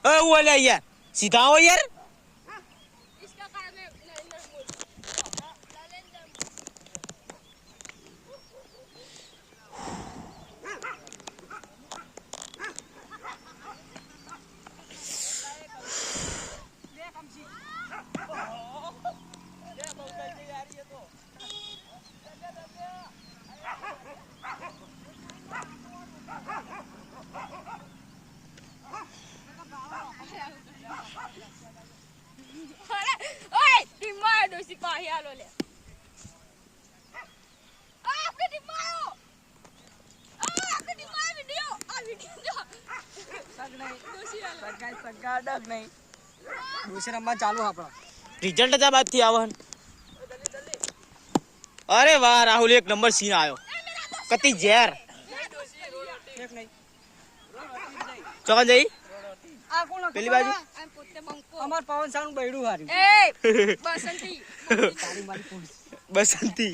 वो ले यार सीधा हो यार रिजल्ट जा बात थी आवहन अरे वाह राहुल एक नंबर सीन आयो कति जहर चौका जाई पहली बाजू અમાર પવન સાનું બૈડું હાર્યું એ બસંતી તારી મારી પોલીસ बसंती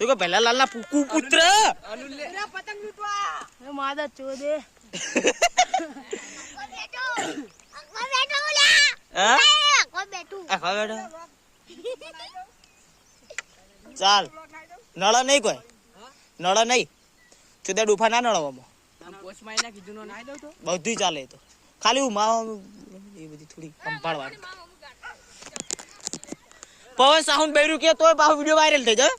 देखो पहला लालना पुकु पुत्र અનુલે પેલા પતંગ લૂટવા એ માદા ચોદે हाँ બેઠું खा बेटा चाल नड़ा नहीं कोई नड़ा नहीं चुदा डूफा ना नड़वा પોચ મહિના કીધું નો નાઈ દઉં તો બધું ચાલે તો ખાલી હું માં એ બધી થોડી સંભાળવાની પવન સાઉન્ડ બેર્યું કે તોય પાછો વિડિયો વાયરલ થઈ જાય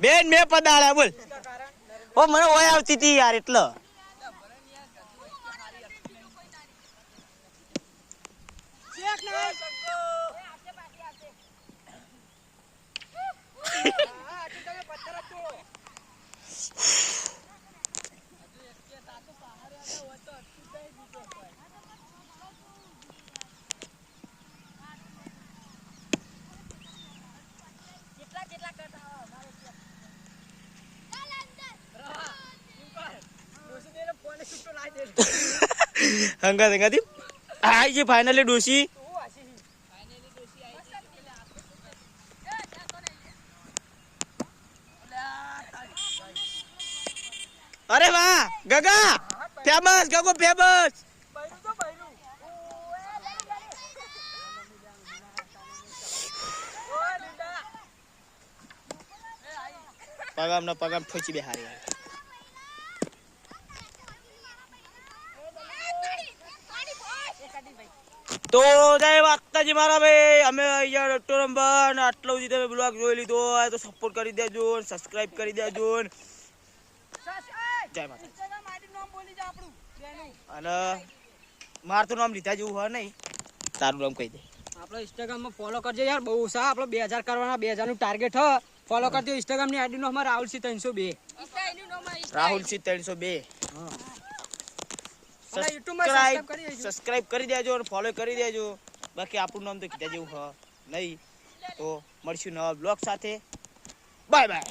બેન મે પદાળા બોલ ઓ મને ઓય આવતી હતી યાર એટલે हंगा देगा दी आई जी फाइनली डोसी अरे वाह गगा फेमस गगो फेमस पगाम ठोची बिहारी तो जय माताजी मारा भाई हमें अहिया डॉक्टर अंबन आटलो जी તમે બ્લોગ જોઈ લીધો હોય તો સપોર્ટ કરી દેજો સબસ્ક્રાઇબ કરી દેજો જય માતા ઇન્સ્ટાગ્રામ આઈડી નામ બોલી જા આપણું બેનું અને માર તો નામ લીધા જેવું હોય નહીં તારું નામ કહી દે આપણો ઇન્સ્ટાગ્રામ માં ફોલો કરજો યાર બહુ સા આપણો 2000 કરવાના 2000 નું ટાર્ગેટ હ ફોલો કરજો ઇન્સ્ટાગ્રામ ની આઈડી નો અમાર રાહુલસી 302 રાહુલસી 302 હા અને YouTube માં સબસ્ક્રાઇબ કરી દેજો અને ફોલો કરી દેજો બાકી આપણું નામ તો કીધા જેવું હ નહીં તો મળશું નવા બ્લોગ સાથે બાય બાય